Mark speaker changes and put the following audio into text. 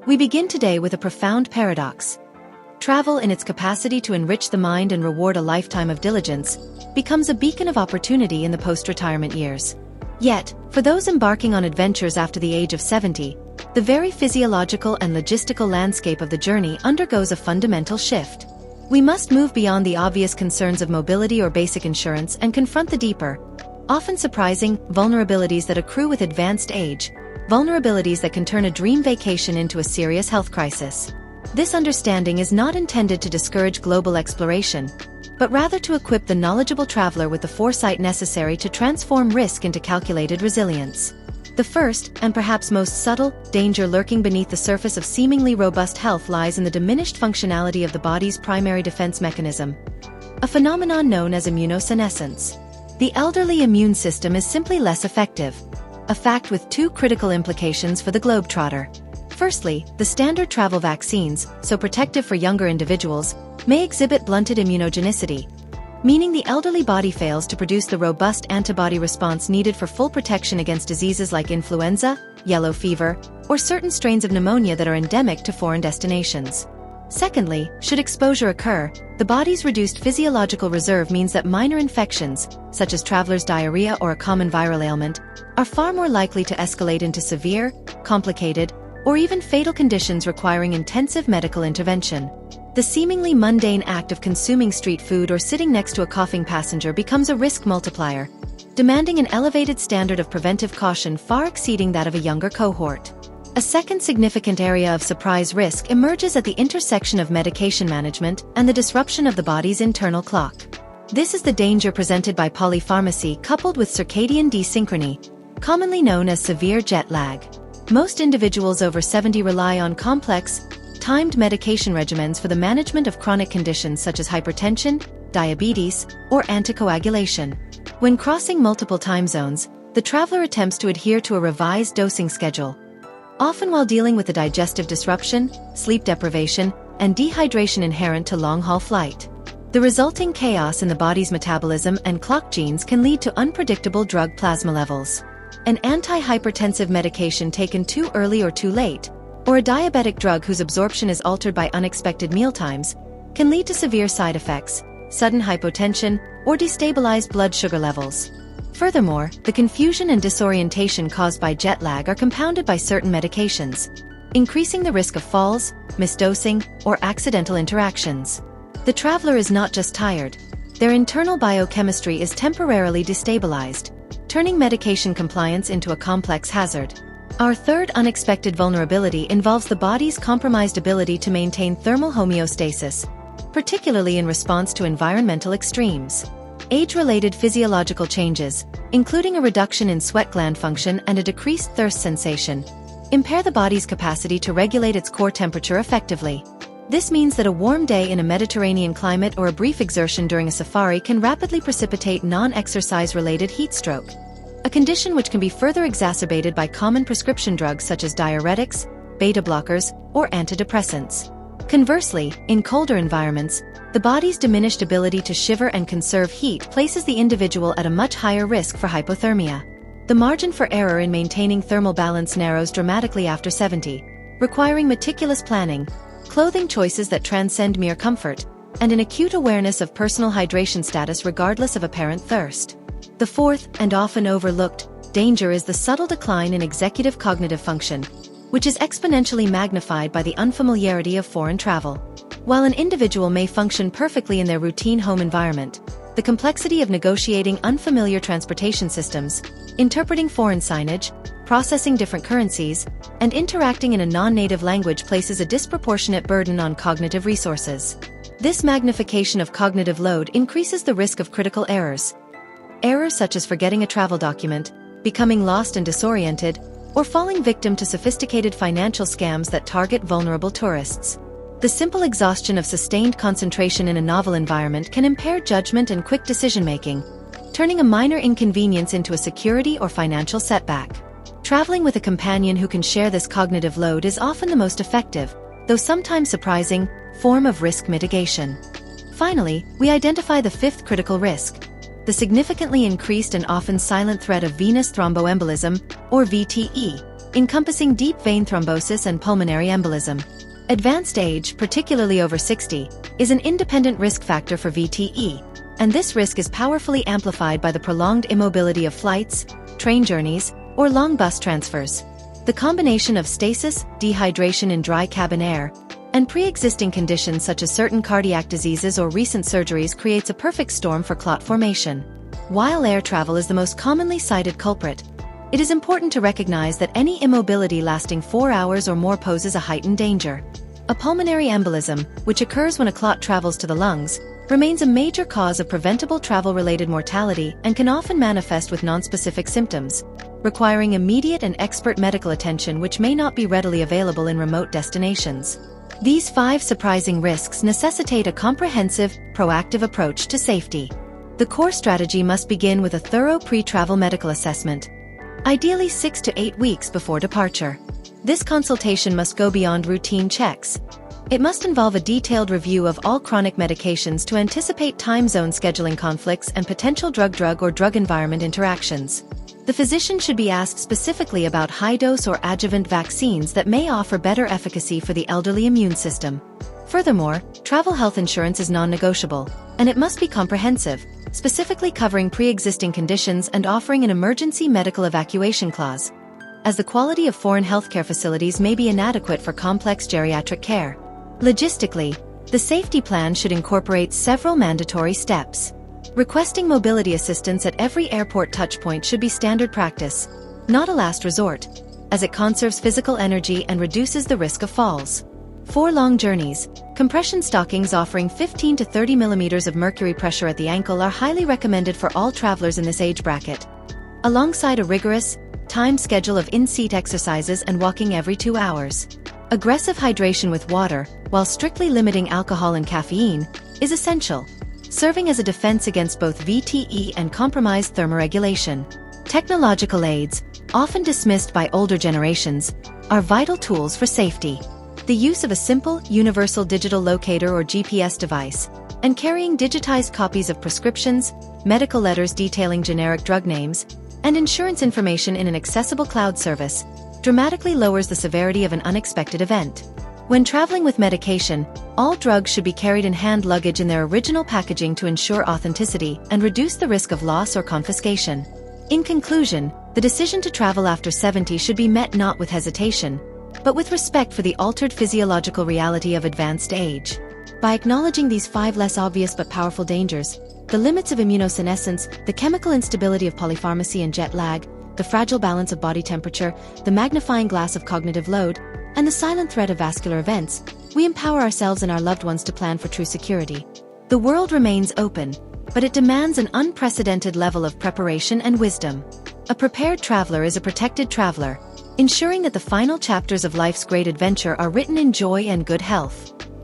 Speaker 1: We begin today with a profound paradox. Travel, in its capacity to enrich the mind and reward a lifetime of diligence, becomes a beacon of opportunity in the post-retirement years. Yet, for those embarking on adventures after the age of 70, the very physiological and logistical landscape of the journey undergoes a fundamental shift. We must move beyond the obvious concerns of mobility or basic insurance and confront the deeper, often surprising, vulnerabilities that accrue with advanced age, vulnerabilities that can turn a dream vacation into a serious health crisis. This understanding is not intended to discourage global exploration, but rather to equip the knowledgeable traveler with the foresight necessary to transform risk into calculated resilience. The first, and perhaps most subtle, danger lurking beneath the surface of seemingly robust health lies in the diminished functionality of the body's primary defense mechanism, a phenomenon known as immunosenescence. The elderly immune system is simply less effective, a fact with two critical implications for the globetrotter. Firstly, the standard travel vaccines, so protective for younger individuals, may exhibit blunted immunogenicity, meaning the elderly body fails to produce the robust antibody response needed for full protection against diseases like influenza, yellow fever, or certain strains of pneumonia that are endemic to foreign destinations. Secondly, should exposure occur, the body's reduced physiological reserve means that minor infections, such as traveler's diarrhea or a common viral ailment, are far more likely to escalate into severe, complicated, or even fatal conditions requiring intensive medical intervention. The seemingly mundane act of consuming street food or sitting next to a coughing passenger becomes a risk multiplier, demanding an elevated standard of preventive caution far exceeding that of a younger cohort. A second significant area of surprise risk emerges at the intersection of medication management and the disruption of the body's internal clock. This is the danger presented by polypharmacy coupled with circadian desynchrony, commonly known as severe jet lag. Most individuals over 70 rely on complex, timed medication regimens for the management of chronic conditions such as hypertension, diabetes, or anticoagulation. When crossing multiple time zones, the traveler attempts to adhere to a revised dosing schedule, often while dealing with the digestive disruption, sleep deprivation, and dehydration inherent to long-haul flight. The resulting chaos in the body's metabolism and clock genes can lead to unpredictable drug plasma levels. An antihypertensive medication taken too early or too late, or a diabetic drug whose absorption is altered by unexpected mealtimes, can lead to severe side effects, sudden hypotension, or destabilized blood sugar levels. Furthermore, the confusion and disorientation caused by jet lag are compounded by certain medications, increasing the risk of falls, misdosing, or accidental interactions. The traveler is not just tired, their internal biochemistry is temporarily destabilized, turning medication compliance into a complex hazard. Our third unexpected vulnerability involves the body's compromised ability to maintain thermal homeostasis, particularly in response to environmental extremes. Age-related physiological changes, including a reduction in sweat gland function and a decreased thirst sensation, impair the body's capacity to regulate its core temperature effectively. This means that a warm day in a Mediterranean climate or a brief exertion during a safari can rapidly precipitate non-exercise-related heat stroke, a condition which can be further exacerbated by common prescription drugs such as diuretics, beta blockers, or antidepressants. Conversely, in colder environments, the body's diminished ability to shiver and conserve heat places the individual at a much higher risk for hypothermia. The margin for error in maintaining thermal balance narrows dramatically after 70, requiring meticulous planning, clothing choices that transcend mere comfort, and an acute awareness of personal hydration status regardless of apparent thirst. The fourth, and often overlooked, danger is the subtle decline in executive cognitive function, which is exponentially magnified by the unfamiliarity of foreign travel. While an individual may function perfectly in their routine home environment, the complexity of negotiating unfamiliar transportation systems, interpreting foreign signage, processing different currencies, and interacting in a non-native language places a disproportionate burden on cognitive resources. This magnification of cognitive load increases the risk of critical errors. Errors such as forgetting a travel document, becoming lost and disoriented, or falling victim to sophisticated financial scams that target vulnerable tourists. The simple exhaustion of sustained concentration in a novel environment can impair judgment and quick decision-making, turning a minor inconvenience into a security or financial setback. Traveling with a companion who can share this cognitive load is often the most effective, though sometimes surprising, form of risk mitigation. Finally, we identify the fifth critical risk: the significantly increased and often silent threat of venous thromboembolism, or VTE. encompassing deep vein thrombosis and pulmonary embolism. Advanced age, particularly over 60, is an independent risk factor for VTE, and this risk is powerfully amplified by the prolonged immobility of flights, train journeys, or long bus transfers. The combination of stasis, dehydration in dry cabin air, and pre-existing conditions such as certain cardiac diseases or recent surgeries creates a perfect storm for clot formation. While air travel is the most commonly cited culprit, it is important to recognize that any immobility lasting 4 hours or more poses a heightened danger. A pulmonary embolism, which occurs when a clot travels to the lungs, remains a major cause of preventable travel-related mortality and can often manifest with nonspecific symptoms, requiring immediate and expert medical attention which may not be readily available in remote destinations. These 5 surprising risks necessitate a comprehensive, proactive approach to safety. The core strategy must begin with a thorough pre-travel medical assessment, ideally 6 to 8 weeks before departure. This consultation must go beyond routine checks. It must involve a detailed review of all chronic medications to anticipate time zone scheduling conflicts and potential drug-drug or drug-environment interactions. The physician should be asked specifically about high-dose or adjuvant vaccines that may offer better efficacy for the elderly immune system. Furthermore, travel health insurance is non-negotiable, and it must be comprehensive, specifically covering pre-existing conditions and offering an emergency medical evacuation clause, as the quality of foreign healthcare facilities may be inadequate for complex geriatric care. Logistically, the safety plan should incorporate several mandatory steps. Requesting mobility assistance at every airport touchpoint should be standard practice, not a last resort, as it conserves physical energy and reduces the risk of falls. For long journeys, compression stockings offering 15 to 30 millimeters of mercury pressure at the ankle are highly recommended for all travelers in this age bracket, alongside a rigorous, timed schedule of in-seat exercises and walking every 2 hours. Aggressive hydration with water, while strictly limiting alcohol and caffeine, is essential, serving as a defense against both VTE and compromised thermoregulation. Technological aids, often dismissed by older generations, are vital tools for safety. The use of a simple, universal digital locator or GPS device, and carrying digitized copies of prescriptions, medical letters detailing generic drug names, and insurance information in an accessible cloud service, dramatically lowers the severity of an unexpected event. When traveling with medication, all drugs should be carried in hand luggage in their original packaging to ensure authenticity and reduce the risk of loss or confiscation. In conclusion, the decision to travel after 70 should be met not with hesitation, but with respect for the altered physiological reality of advanced age. By acknowledging these 5 less obvious but powerful dangers, the limits of immunosenescence, the chemical instability of polypharmacy and jet lag, the fragile balance of body temperature, the magnifying glass of cognitive load, and the silent threat of vascular events, we empower ourselves and our loved ones to plan for true security. The world remains open, but it demands an unprecedented level of preparation and wisdom. A prepared traveler is a protected traveler, ensuring that the final chapters of life's great adventure are written in joy and good health.